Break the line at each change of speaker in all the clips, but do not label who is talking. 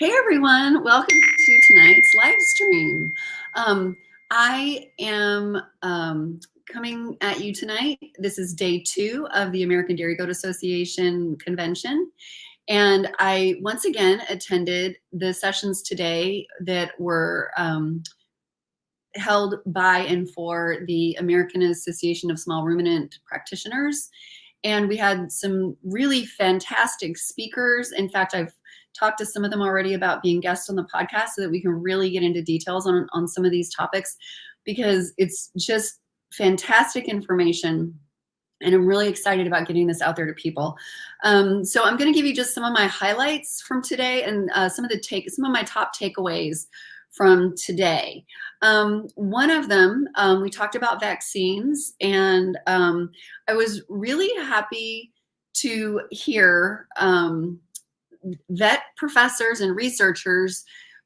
Hey everyone, welcome to tonight's live stream. I am coming at you tonight. This is day 2 of the American Dairy Goat Association convention. And I once again attended the sessions today that were held by and for the American Association of Small Ruminant Practitioners. And we had some really fantastic speakers. In fact, I've talked to some of them already about being guests on the podcast so that we can really get into details on some of these topics, because it's just fantastic information. And I'm really excited about getting this out there to people. So I'm going to give you just some of my highlights from today and some of my top takeaways from today. One of them, we talked about vaccines, and I was really happy to hear vet professors and researchers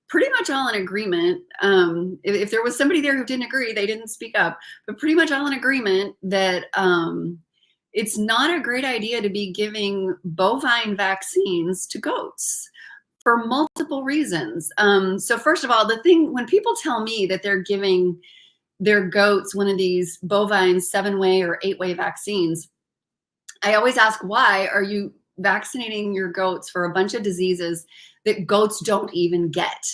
pretty much all in agreement. If there was somebody there who didn't agree, they didn't speak up, but pretty much all in agreement that it's not a great idea to be giving bovine vaccines to goats for multiple reasons. So first of all, when people tell me that they're giving their goats one of these bovine 7-way or 8-way vaccines, I always ask, why are you vaccinating your goats for a bunch of diseases that goats don't even get?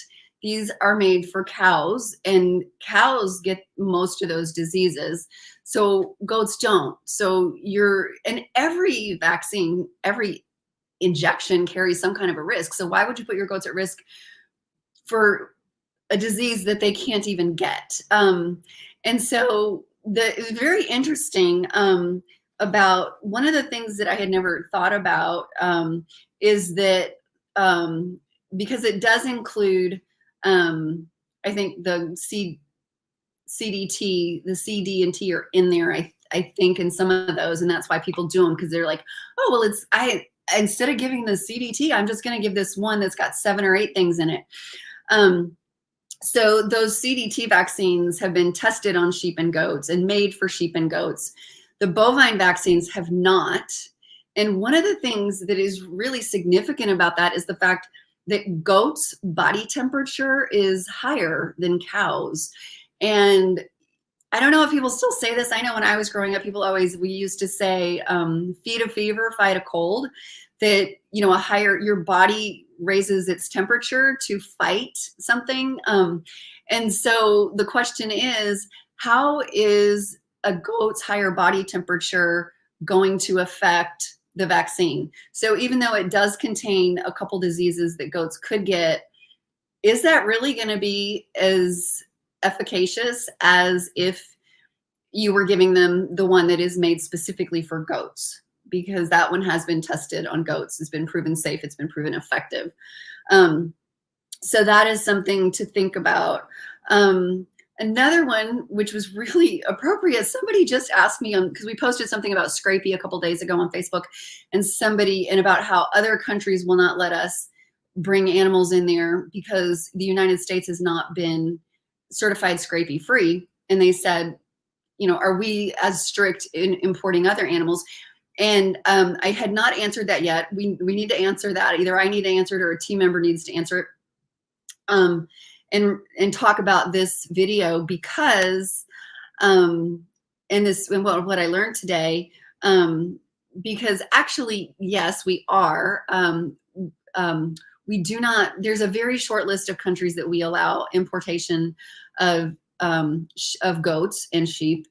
These are made for cows, and cows get most of those diseases, so goats don't. So and every vaccine, every injection carries some kind of a risk. So why would you put your goats at risk for a disease that they can't even get? And so it was very interesting about one of the things that I had never thought about is that because it does include, I think the CDT, the CD and T are in there, I think, in some of those, and that's why people do them, because they're like, oh, well, instead of giving the CDT, I'm just going to give this one that's got 7 or 8 things in it. So those CDT vaccines have been tested on sheep and goats and made for sheep and goats. The bovine vaccines have not. And one of the things that is really significant about that is the fact that goats' body temperature is higher than cows. And I don't know if people still say this. I know when I was growing up, we used to say, feed a fever, fight a cold, that, your body raises its temperature to fight something. And so the question is, how is a goat's higher body temperature going to affect the vaccine? So even though it does contain a couple diseases that goats could get, is that really going to be as efficacious as if you were giving them the one that is made specifically for goats? Because that one has been tested on goats. It's been proven safe. It's been proven effective. So that is something to think about. Another one, which was really appropriate, somebody just asked me, because we posted something about Scrapie a couple days ago on Facebook, and about how other countries will not let us bring animals in there because the United States has not been certified Scrapie free. And they said, are we as strict in importing other animals? And I had not answered that yet. We need to answer that. Either I need to answer it or a team member needs to answer it. And talk about this video, because and what I learned today, because actually, yes, we are. We do not. There's a very short list of countries that we allow importation of goats and sheep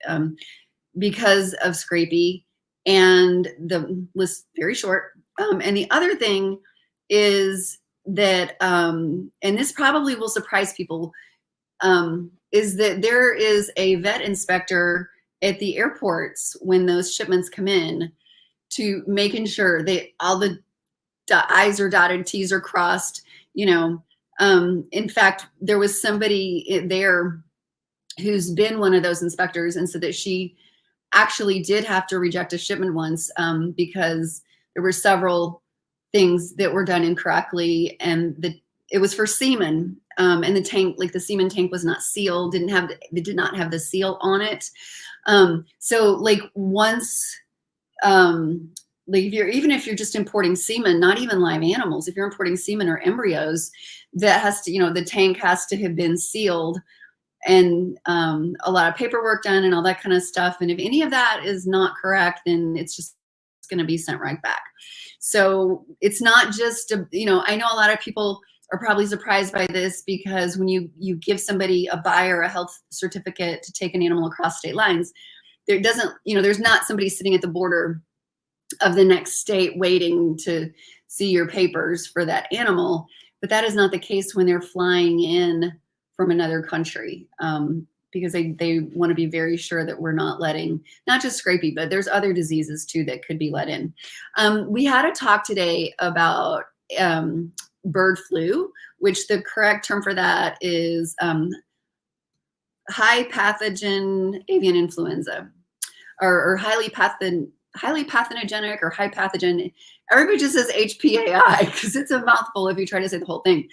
because of Scrapie, and the list very short. And the other thing is that, and this probably will surprise people, is that there is a vet inspector at the airports when those shipments come in, to making sure that all the I's are dotted, T's are crossed. In fact, there was somebody there who's been one of those inspectors, and said that she actually did have to reject a shipment once because there were several things that were done incorrectly, and it was for semen, and the tank, like the semen tank, was not sealed, did not have the seal on it. So like once like even if you're just importing semen, not even live animals, if you're importing semen or embryos, that has to, the tank has to have been sealed and a lot of paperwork done and all that kind of stuff. And if any of that is not correct, then it's just going to be sent right back. So it's not just, I know a lot of people are probably surprised by this, because when you give somebody a buyer a health certificate to take an animal across state lines, there's not somebody sitting at the border of the next state waiting to see your papers for that animal. But that is not the case when they're flying in from another country, because they want to be very sure that we're not letting, not just scrapie, but there's other diseases too that could be let in. We had a talk today about bird flu, which the correct term for that is high pathogen avian influenza, or highly pathogenic or high pathogen. Everybody just says HPAI because it's a mouthful if you try to say the whole thing.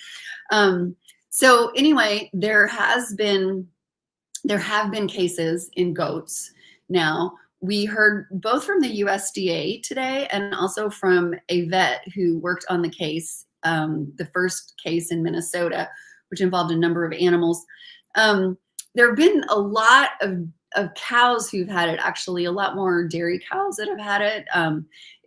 So anyway, there have been cases in goats. Now, we heard both from the USDA today and also from a vet who worked on the case, the first case in Minnesota, which involved a number of animals. There have been a lot of cows who've had it, actually a lot more dairy cows that have had it.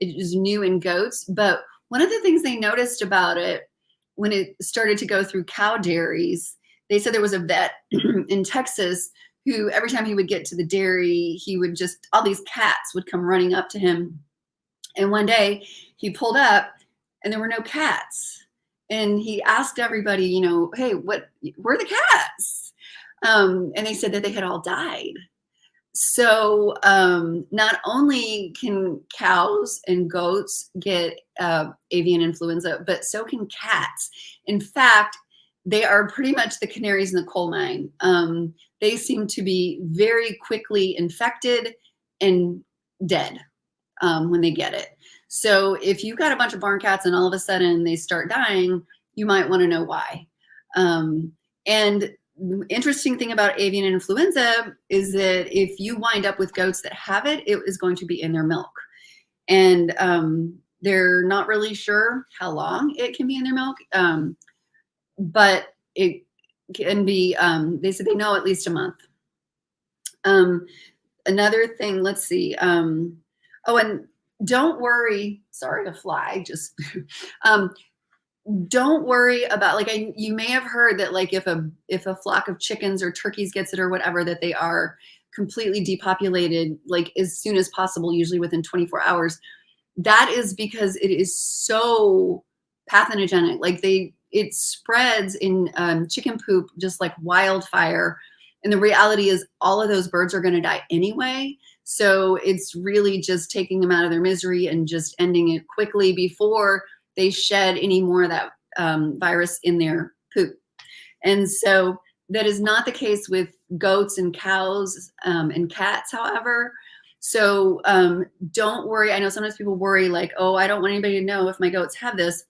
It is new in goats, but one of the things they noticed about it when it started to go through cow dairies, they said there was a vet in Texas who every time he would get to the dairy, he would all these cats would come running up to him. And one day he pulled up and there were no cats. And he asked everybody, hey, where are the cats? And they said that they had all died. So not only can cows and goats get avian influenza, but so can cats. In fact, they are pretty much the canaries in the coal mine. They seem to be very quickly infected and dead when they get it. So if you've got a bunch of barn cats and all of a sudden they start dying, you might want to know why. And the interesting thing about avian influenza is that if you wind up with goats that have it, it is going to be in their milk. And they're not really sure how long it can be in their milk, but it can be, they said they know at least a month. Another thing, let's see. And don't worry, sorry to fly, just don't worry about, you may have heard that if a flock of chickens or turkeys gets it or whatever, that they are completely depopulated as soon as possible, usually within 24 hours. That is because it is so pathogenic. It spreads in chicken poop just like wildfire. And the reality is all of those birds are going to die anyway. So it's really just taking them out of their misery and just ending it quickly before they shed any more of that virus in their poop. And so that is not the case with goats and cows and cats, however. So don't worry. I know sometimes people worry oh, I don't want anybody to know if my goats have this.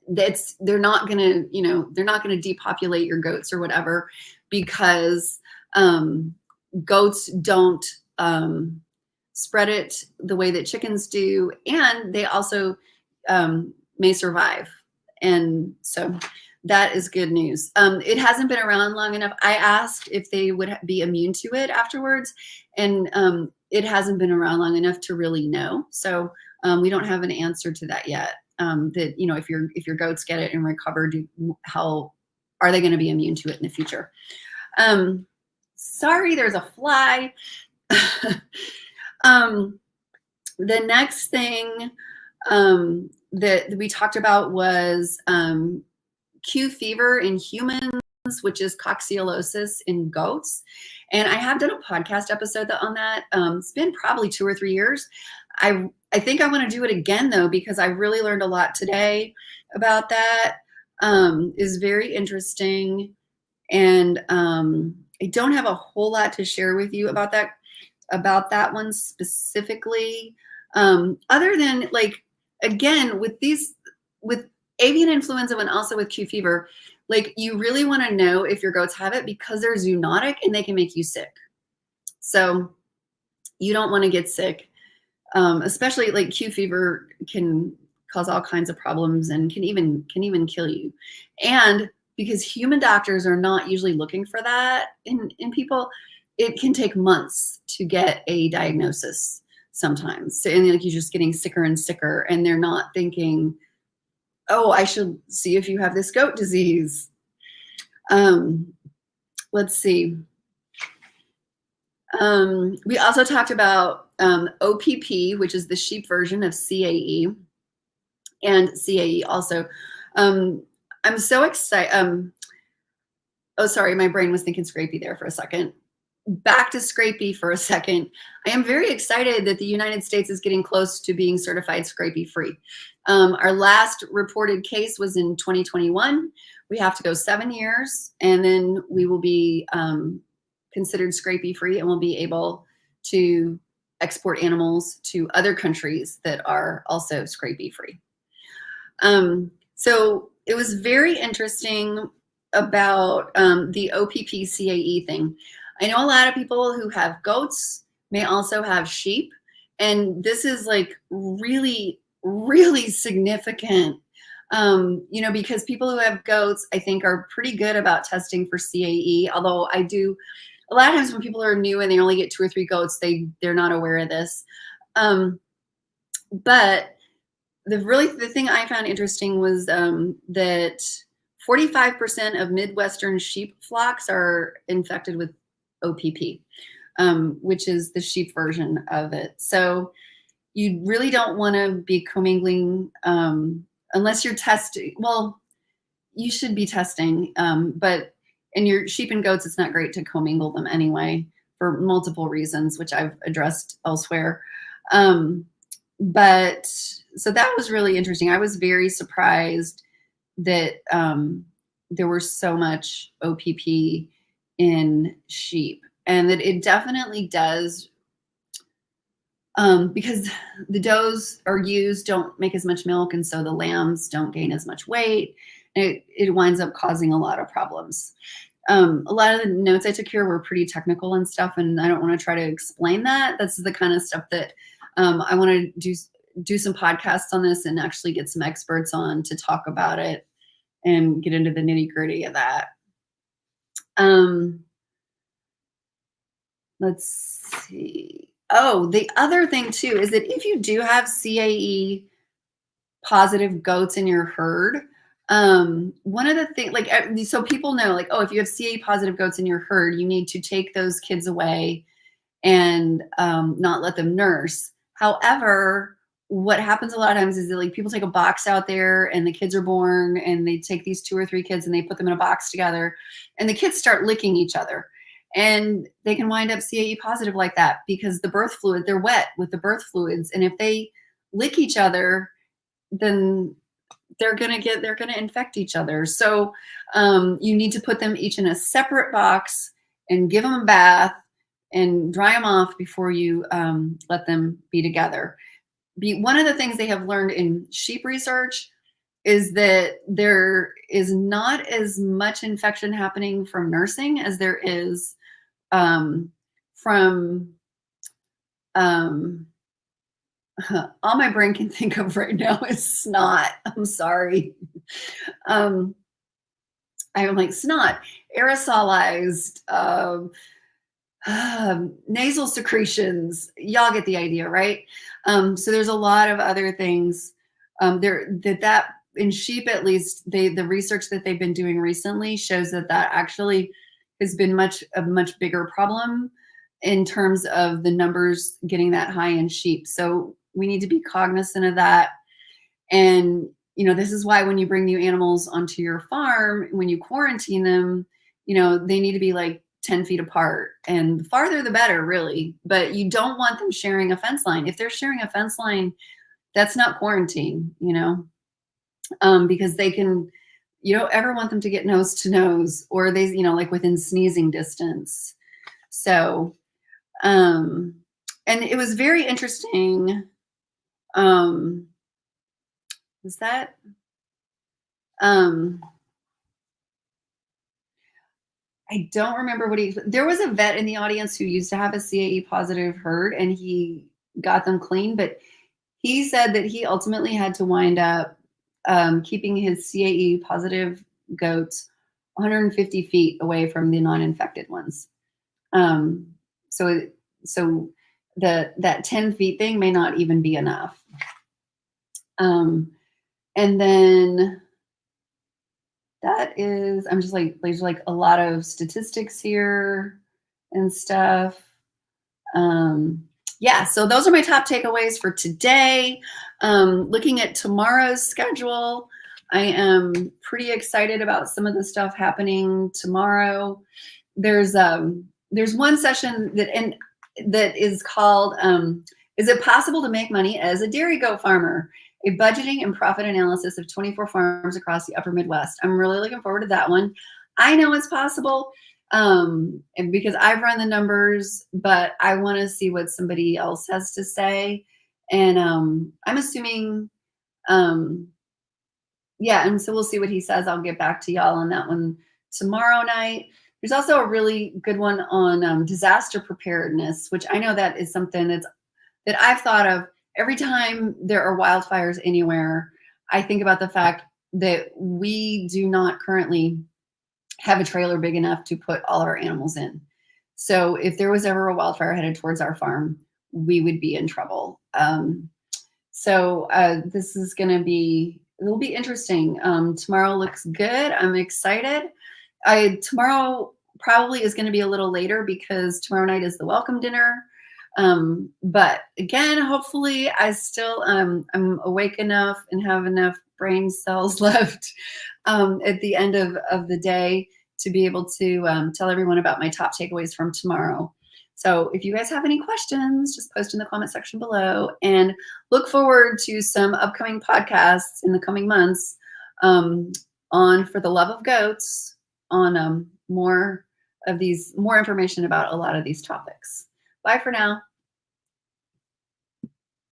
They're not going to depopulate your goats or whatever, because goats don't spread it the way that chickens do. And they also may survive. And so that is good news. It hasn't been around long enough. I asked if they would be immune to it afterwards, and it hasn't been around long enough to really know. So we don't have an answer to that yet. That, if your goats get it and recover, how are they going to be immune to it in the future? Sorry, there's a fly. The next thing that we talked about was Q fever in humans, which is coccidiosis in goats. And I have done a podcast episode on that. It's been probably 2 or 3 years. I think I want to do it again, though, because I really learned a lot today about that. Is very interesting. And I don't have a whole lot to share with you about that one specifically. Other than again, with avian influenza and also with Q fever, you really want to know if your goats have it, because they're zoonotic and they can make you sick. So you don't want to get sick especially like Q fever can cause all kinds of problems and can even kill you. And because human doctors are not usually looking for that in people, it can take months to get a diagnosis sometimes. So, and like you're just getting sicker and sicker, and they're not thinking, oh, I should see if you have this goat disease. Let's see. We also talked about OPP, which is the sheep version of CAE, and CAE also. I'm so excited. Oh, sorry, my brain was thinking scrapie there for a second. Back to scrapie for a second. I am very excited that the United States is getting close to being certified scrapie free. Our last reported case was in 2021. We have to go 7 years, and then we will be considered scrapie free, and we'll be able to export animals to other countries that are also scrapie free. So it was very interesting about the OPP-CAE thing. I know a lot of people who have goats may also have sheep, and this is like really, really significant, you know, because people who have goats, I think, are pretty good about testing for CAE, although I do, a lot of times when people are new and they only get 2 or 3 goats, they're not aware of this. But the thing I found interesting was that 45% of Midwestern sheep flocks are infected with OPP, which is the sheep version of it. So you really don't want to be commingling unless you're testing. Well, you should be testing, but in your sheep and goats, it's not great to commingle them anyway for multiple reasons, which I've addressed elsewhere. But so that was really interesting. I was very surprised that there was so much OPP in sheep, and that it definitely does, because the does are used don't make as much milk, and so the lambs don't gain as much weight. It winds up causing a lot of problems. A lot of the notes I took here were pretty technical and stuff, and I don't want to try to explain that. That's the kind of stuff that I want to do some podcasts on this and actually get some experts on to talk about it and get into the nitty-gritty of that. Let's see. Oh, the other thing too is that if you do have CAE positive goats in your herd, one of the things, like, so people know, like, oh, if you have CAE positive goats in your herd, you need to take those kids away and not let them nurse. However, what happens a lot of times is that, like, people take a box out there and the kids are born, and they take these 2 or 3 kids and they put them in a box together, and the kids start licking each other, and they can wind up CAE positive like that because the birth fluid, they're wet with the birth fluids, and if they lick each other, then they're going to infect each other. So you need to put them each in a separate box and give them a bath and dry them off before you let them be together. One of the things they have learned in sheep research is that there is not as much infection happening from nursing as there is from all my brain can think of right now is snot. I'm sorry. I'm like snot, aerosolized, nasal secretions. Y'all get the idea, right? So there's a lot of other things that in sheep, at least, the research that they've been doing recently shows that actually has been a much bigger problem in terms of the numbers getting that high in sheep. So we need to be cognizant of that. And, you know, this is why when you bring new animals onto your farm, when you quarantine them, you know, they need to be like 10 feet apart, and the farther the better, really. But you don't want them sharing a fence line. If they're sharing a fence line, that's not quarantine, you know, because you don't ever want them to get nose to nose, or they, you know, like within sneezing distance. So, and it was very interesting. Was that, I don't remember there was a vet in the audience who used to have a CAE positive herd, and he got them clean, but he said that he ultimately had to wind up keeping his CAE positive goats 150 feet away from the non-infected ones. So that 10 feet thing may not even be enough. And then that is, I'm just like, there's like a lot of statistics here and stuff. Yeah, so those are my top takeaways for today. Looking at tomorrow's schedule, I am pretty excited about some of the stuff happening tomorrow. There's one session that is called Is It Possible to Make Money as a Dairy Goat Farmer? A budgeting and profit analysis of 24 farms across the upper Midwest. I'm really looking forward to that one. I know it's possible. And because I've run the numbers, but I want to see what somebody else has to say. And I'm assuming, yeah, and so we'll see what he says. I'll get back to y'all on that one tomorrow night. There's also a really good one on disaster preparedness, which I know that is something that I've thought of every time there are wildfires anywhere. I think about the fact that we do not currently have a trailer big enough to put all our animals in. So if there was ever a wildfire headed towards our farm, we would be in trouble. So this is going to be, it'll be interesting. Tomorrow looks good. I'm excited. Tomorrow probably is going to be a little later because tomorrow night is the welcome dinner. But again, hopefully I still, I'm awake enough and have enough brain cells left at the end of the day to be able to tell everyone about my top takeaways from tomorrow. So if you guys have any questions, just post in the comment section below, and look forward to some upcoming podcasts in the coming months on For the Love of Goats, on more information about a lot of these topics. Bye for now.